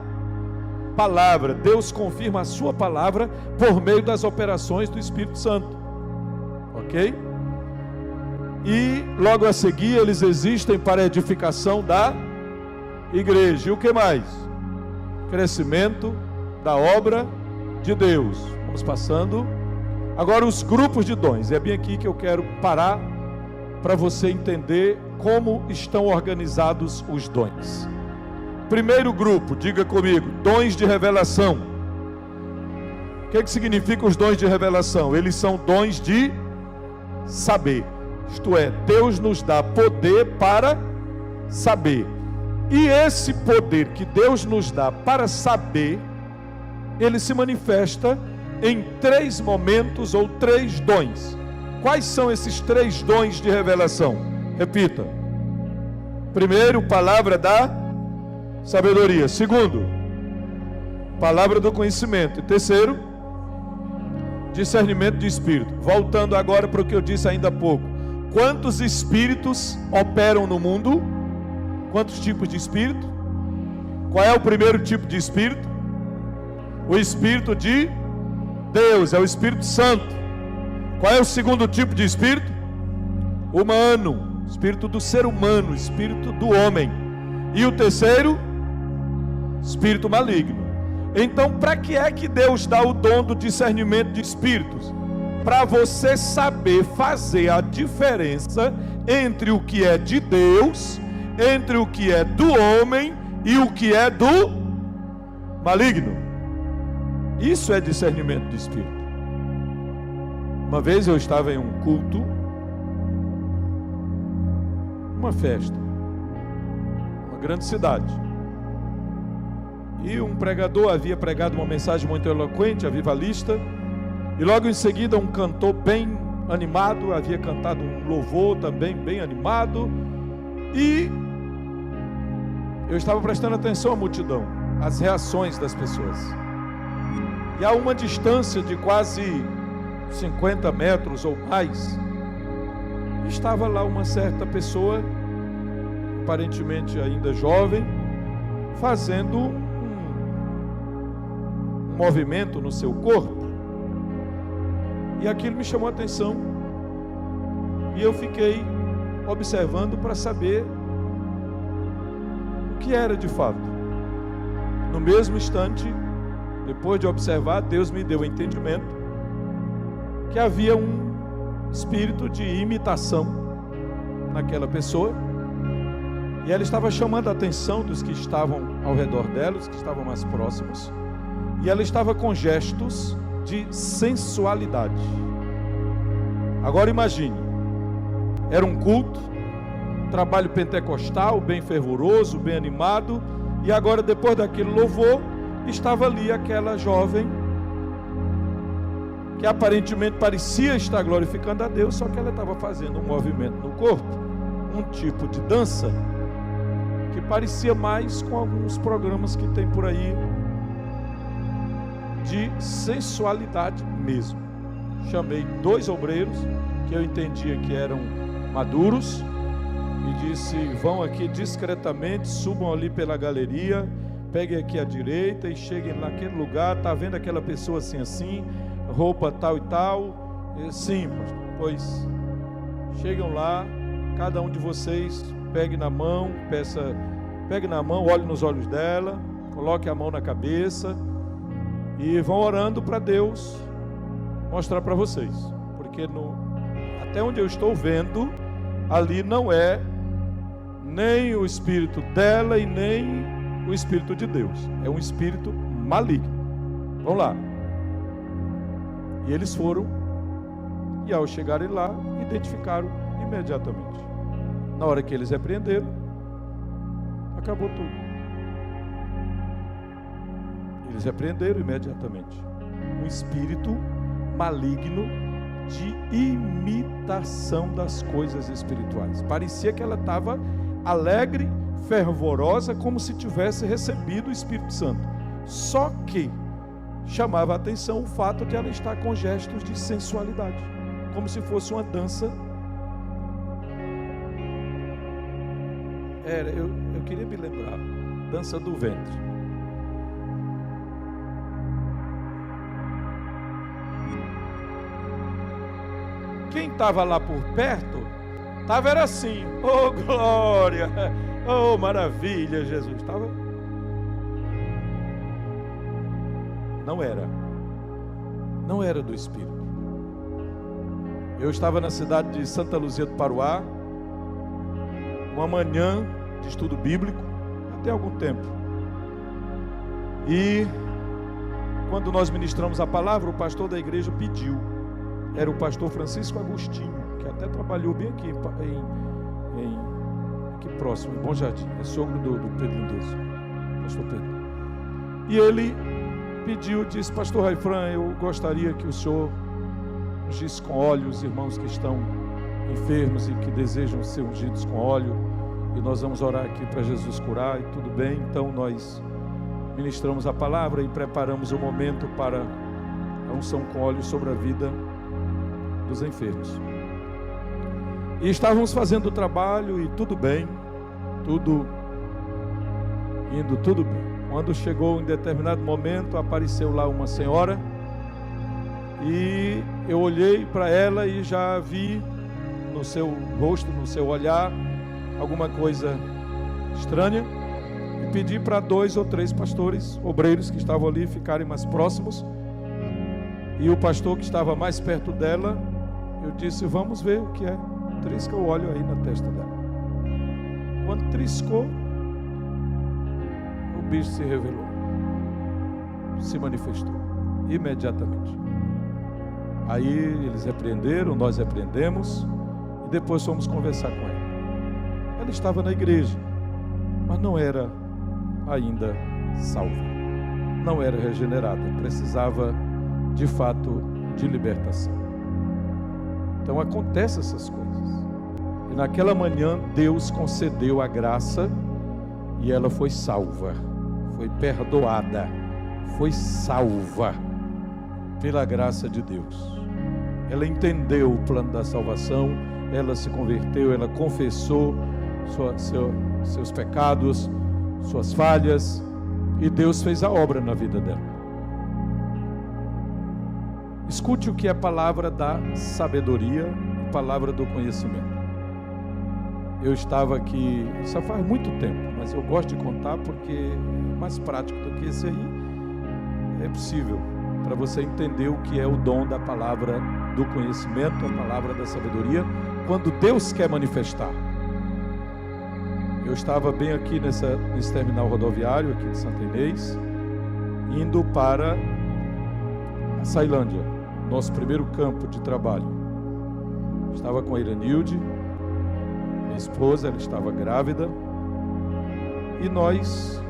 palavra. Deus confirma a sua palavra por meio das operações do Espírito Santo. Ok? E logo a seguir eles existem para a edificação da igreja. E o que mais? Crescimento da obra de Deus. Vamos passando. Agora os grupos de dons. É bem aqui que eu quero parar para você entender como estão organizados os dons. Primeiro grupo, diga comigo, dons de revelação. O que significa os dons de revelação? Eles são dons de saber. Isto é, Deus nos dá poder para saber. E esse poder que Deus nos dá para saber, ele se manifesta em 3 momentos ou 3 dons. Quais são esses 3 dons de revelação? Repita. Primeiro, palavra da sabedoria. Segundo, palavra do conhecimento. E terceiro, discernimento de espírito. Voltando agora para o que eu disse ainda há pouco. Quantos espíritos operam no mundo? Quantos tipos de espírito? Qual é o primeiro tipo de espírito? O Espírito de Deus, é o Espírito Santo. Qual é o segundo tipo de espírito? Humano, espírito do ser humano, espírito do homem. E o terceiro? Espírito maligno. Então, para que é que Deus dá o dom do discernimento de espíritos? Para você saber fazer a diferença entre o que é de Deus, entre o que é do homem e o que é do maligno. Isso é discernimento de espírito. Uma vez eu estava em um culto, uma festa, uma grande cidade, e um pregador havia pregado uma mensagem muito eloquente, avivalista, e logo em seguida um cantor bem animado havia cantado um louvor também bem animado, e eu estava prestando atenção à multidão, às reações das pessoas. E a uma distância de quase 50 metros ou mais, estava lá uma certa pessoa, aparentemente ainda jovem, fazendo um movimento no seu corpo. E aquilo me chamou a atenção. E eu fiquei observando para saber o que era de fato. No mesmo instante, depois de observar, Deus me deu o entendimento que havia um espírito de imitação naquela pessoa, e ela estava chamando a atenção dos que estavam ao redor dela, os que estavam mais próximos, e ela estava com gestos de sensualidade. Agora imagine, era um culto, trabalho pentecostal, bem fervoroso, bem animado, e agora depois daquele louvor, estava ali aquela jovem que aparentemente parecia estar glorificando a Deus, só que ela estava fazendo um movimento no corpo, um tipo de dança que parecia mais com alguns programas que tem por aí de sensualidade mesmo. Chamei 2 obreiros que eu entendia que eram maduros e disse: vão aqui discretamente, subam ali pela galeria, peguem aqui à direita e cheguem naquele lugar. Está vendo aquela pessoa assim, roupa tal e tal? Sim, pastor. Pois chegam lá, cada um de vocês pegue na mão, olhe nos olhos dela, coloque a mão na cabeça e vão orando para Deus mostrar para vocês, porque até onde eu estou vendo, ali não é nem o espírito dela e nem o espírito de Deus, é um espírito maligno. Vamos lá. E eles foram, e ao chegarem lá, identificaram imediatamente. Na hora que eles repreenderam, acabou tudo. Eles repreenderam imediatamente. Um espírito maligno de imitação das coisas espirituais. Parecia que ela estava alegre, fervorosa, como se tivesse recebido o Espírito Santo. Só que chamava a atenção o fato de ela estar com gestos de sensualidade, como se fosse uma dança. Eu queria me lembrar, dança do ventre. Quem estava lá por perto, era assim, oh glória, oh maravilha, Jesus, estava. Não era do Espírito. Eu estava na cidade de Santa Luzia do Paruá, uma manhã de estudo bíblico, até algum tempo. E quando nós ministramos a palavra, o pastor da igreja pediu. Era o pastor Francisco Agostinho, que até trabalhou bem aqui aqui próximo, em Bom Jardim. É sogro do Pedro Lindoso, pastor Pedro. E ele pediu, disse: pastor Raifran, eu gostaria que o senhor ungisse com óleo os irmãos que estão enfermos e que desejam ser ungidos com óleo, e nós vamos orar aqui para Jesus curar, e tudo bem. Então nós ministramos a palavra e preparamos o momento para a unção com óleo sobre a vida dos enfermos. E estávamos fazendo o trabalho e tudo bem, tudo bem. Quando chegou em determinado momento, apareceu lá uma senhora, e eu olhei para ela e já vi no seu rosto, no seu olhar, alguma coisa estranha, e pedi para 2 ou 3 pastores, obreiros que estavam ali, ficarem mais próximos. E o pastor que estava mais perto dela, eu disse: vamos ver o que é. Trisca o óleo aí na testa dela. Quando triscou, o bicho se revelou, se manifestou imediatamente. Aí eles repreenderam, nós repreendemos, e depois fomos conversar com ela. Ela estava na igreja, mas não era ainda salva, não era regenerada, precisava de fato de libertação. Então acontecem essas coisas. E naquela manhã Deus concedeu a graça, e ela foi salva, foi perdoada, foi salva pela graça de Deus. Ela entendeu o plano da salvação, ela se converteu, ela confessou seus pecados, suas falhas, e Deus fez a obra na vida dela. Escute o que é a palavra da sabedoria, a palavra do conhecimento. Eu estava aqui, só faz muito tempo, mas eu gosto de contar porque é mais prático do que esse aí. É possível para você entender o que é o dom da palavra do conhecimento, a palavra da sabedoria, quando Deus quer manifestar. Eu estava bem aqui nesse terminal rodoviário aqui de Santa Inês, indo para a Ceilândia, nosso primeiro campo de trabalho. Estava com a Iranilde, minha esposa, ela estava grávida, e nós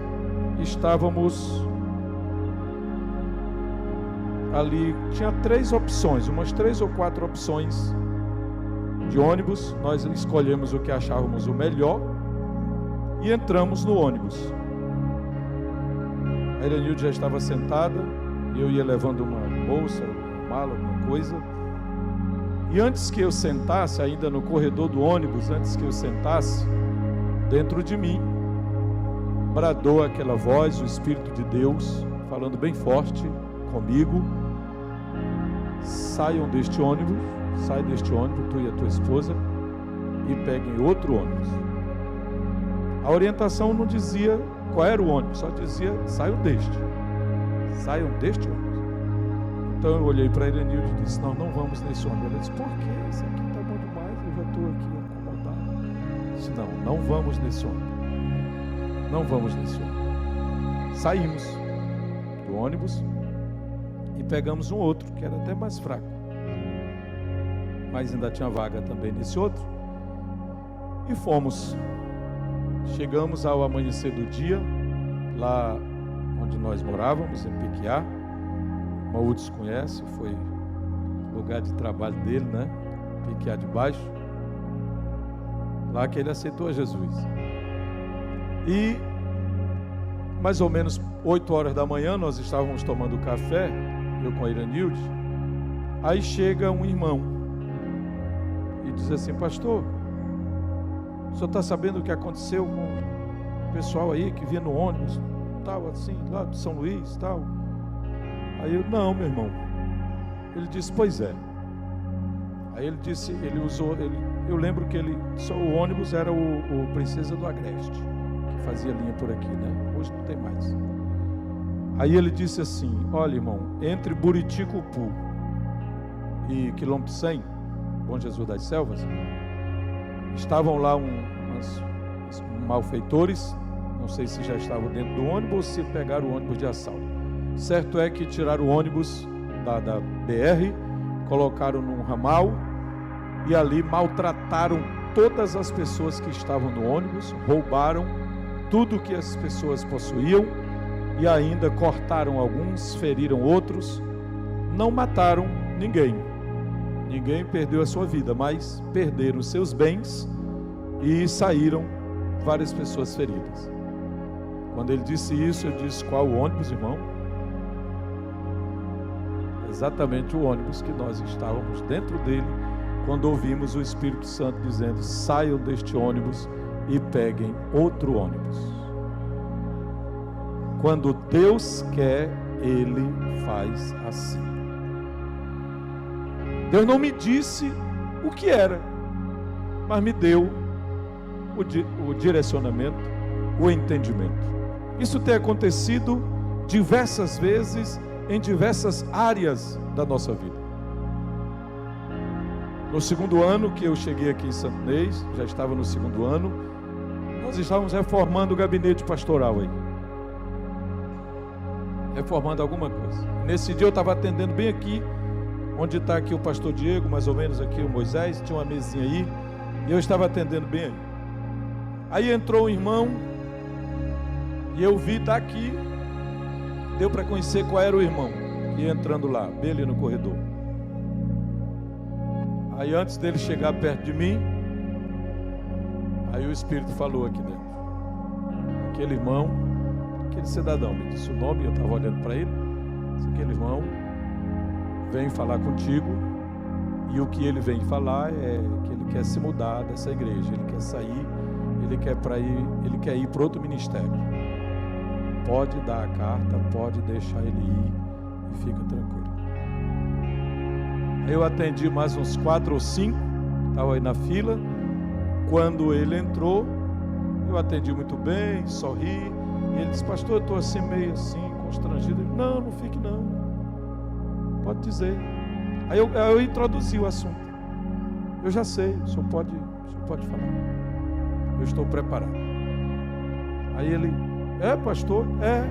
estávamos ali. Tinha 3 opções, umas 3 ou 4 opções de ônibus. Nós escolhemos o que achávamos o melhor e entramos no ônibus. A Iranilde já estava sentada, eu ia levando uma bolsa, uma mala, alguma coisa. E antes que eu sentasse, ainda no corredor do ônibus, antes que eu sentasse, dentro de mim bradou aquela voz, o Espírito de Deus, falando bem forte comigo: saiam deste ônibus, sai deste ônibus, tu e a tua esposa, e peguem outro ônibus. A orientação não dizia qual era o ônibus, só dizia: saiam deste ônibus. Então eu olhei para a Irenilde e disse: nós não vamos nesse ônibus. Ela disse: por quê? Isso aqui está bom demais, eu já estou aqui acomodado. Eu disse: não vamos nesse ônibus. Não vamos nesse ônibus. Saímos do ônibus e pegamos um outro, que era até mais fraco, mas ainda tinha vaga também nesse outro, e fomos. Chegamos ao amanhecer do dia, lá onde nós morávamos, em Pequiá. Maúdes conhece, foi lugar de trabalho dele, né? Pequiá de Baixo. Lá que ele aceitou a Jesus. E mais ou menos 8 horas da manhã, nós estávamos tomando café, eu com a Irenilde. Aí chega um irmão e diz assim: pastor, o senhor está sabendo o que aconteceu com o pessoal aí que vinha no ônibus, tal, assim, lá de São Luís, tal? Aí eu: não, meu irmão. Ele disse: pois é. Aí ele disse, eu lembro que só o ônibus era o Princesa do Agreste, que fazia linha por aqui, né? Hoje não tem mais. Aí ele disse assim: olha, irmão, entre Buriticupu e quilômetro 100, Bom Jesus das Selvas, estavam lá uns malfeitores, não sei se já estavam dentro do ônibus ou se pegaram o ônibus de assalto. Certo é que tiraram o ônibus da BR, colocaram num ramal e ali maltrataram todas as pessoas que estavam no ônibus, roubaram tudo que as pessoas possuíam e ainda cortaram alguns, feriram outros. Não mataram ninguém. Ninguém perdeu a sua vida, mas perderam seus bens e saíram várias pessoas feridas. Quando ele disse isso, eu disse: qual o ônibus, irmão? Exatamente o ônibus que nós estávamos dentro dele, quando ouvimos o Espírito Santo dizendo: saiam deste ônibus e peguem outro ônibus. Quando Deus quer, Ele faz assim. Deus não me disse o que era, mas me deu o direcionamento, o entendimento. Isso tem acontecido diversas vezes em diversas áreas da nossa vida. No segundo ano que eu cheguei aqui em Santo Inês, já estava no segundo ano, nós estávamos reformando o gabinete pastoral aí. Reformando alguma coisa. Nesse dia eu estava atendendo bem aqui, onde está aqui o pastor Diego, mais ou menos aqui o Moisés, tinha uma mesinha aí, e eu estava atendendo bem aí. Aí entrou um irmão, e eu vi daqui, deu para conhecer qual era o irmão, que ia entrando lá, bem ali no corredor. Aí antes dele chegar perto de mim, aí o Espírito falou aqui dentro: aquele irmão, aquele cidadão, me disse o nome, eu estava olhando para ele, disse: aquele irmão vem falar contigo, e o que ele vem falar é que ele quer se mudar dessa igreja, ele quer sair, ele quer ir para outro ministério. Pode dar a carta, pode deixar ele ir e fica tranquilo. Eu atendi mais uns 4 ou 5, estava aí na fila. Quando ele entrou, eu atendi muito bem, sorri, e ele disse: pastor, eu estou assim, meio assim, constrangido. Eu disse: não fique não, pode dizer. Aí eu introduzi o assunto: eu já sei, o senhor pode falar, eu estou preparado. Aí ele: é, pastor? É.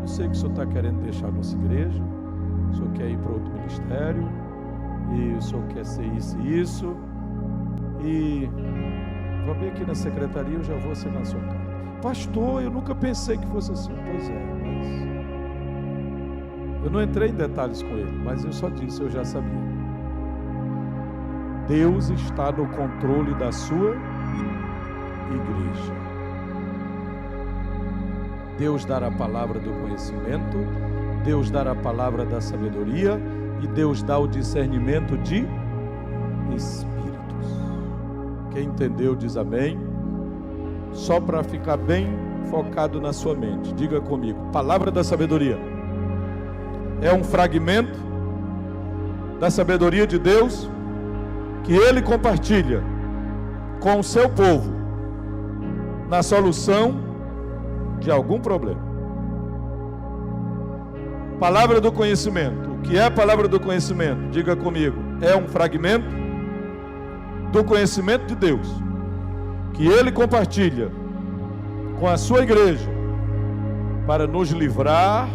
Eu sei que o senhor está querendo deixar a nossa igreja, o senhor quer ir para outro ministério, e o senhor quer ser isso e isso, e vamos vir aqui na secretaria, eu já vou assinar a sua carta. Pastor, eu nunca pensei que fosse assim. Pois é, mas eu não entrei em detalhes com ele, mas eu só disse: eu já sabia. Deus está no controle da sua igreja. Deus dará a palavra do conhecimento, Deus dará a palavra da sabedoria, e Deus dá o discernimento de espíritos. Quem entendeu diz amém. Só para ficar bem focado na sua mente, diga comigo: palavra da sabedoria é um fragmento da sabedoria de Deus que Ele compartilha com o seu povo na solução de algum problema. Palavra do conhecimento. O que é a palavra do conhecimento? Diga comigo. É um fragmento do conhecimento de Deus, que Ele compartilha com a sua igreja, para nos livrar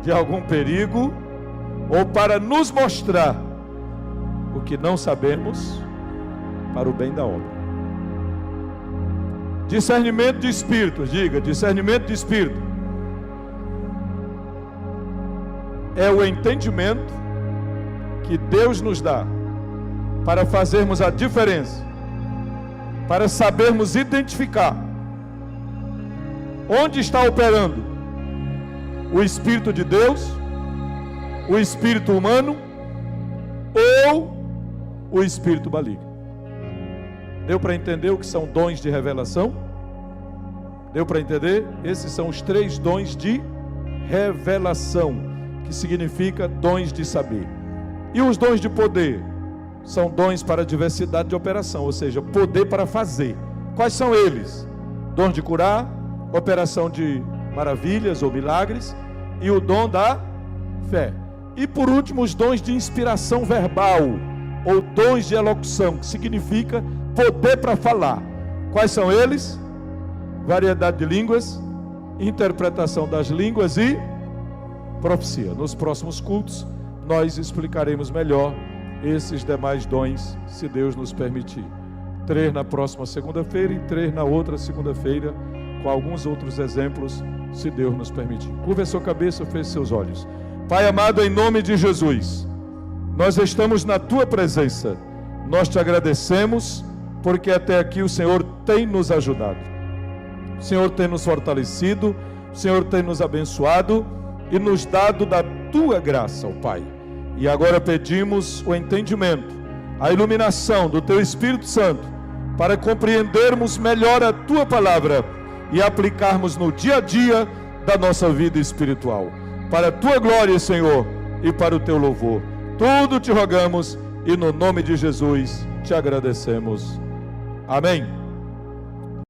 de algum perigo, ou para nos mostrar o que não sabemos, para o bem da obra. Discernimento de espírito, diga, discernimento de espírito. É o entendimento que Deus nos dá para fazermos a diferença, para sabermos identificar onde está operando o Espírito de Deus, o espírito humano ou o espírito maligno. Deu para entender o que são dons de revelação? Deu para entender? Esses são os 3 dons de revelação, que significa dons de saber. E os dons de poder são dons para diversidade de operação, ou seja, poder para fazer. Quais são eles? Dom de curar, operação de maravilhas ou milagres, e o dom da fé. E por último, os dons de inspiração verbal, ou dons de elocução, que significa poder para falar. Quais são eles? Variedade de línguas, interpretação das línguas e profecia. Nos próximos cultos, nós explicaremos melhor esses demais dons, se Deus nos permitir. 3 na próxima segunda-feira e 3 na outra segunda-feira, com alguns outros exemplos, se Deus nos permitir. Curva a sua cabeça, feche seus olhos. Pai amado, em nome de Jesus, nós estamos na Tua presença. Nós Te agradecemos, porque até aqui o Senhor tem nos ajudado. O Senhor tem nos fortalecido, o Senhor tem nos abençoado e nos dado da Tua graça, ó Pai. E agora pedimos o entendimento, a iluminação do Teu Espírito Santo, para compreendermos melhor a Tua palavra e aplicarmos no dia a dia da nossa vida espiritual. Para a Tua glória, Senhor, e para o Teu louvor. Tudo Te rogamos e no nome de Jesus Te agradecemos. Amém.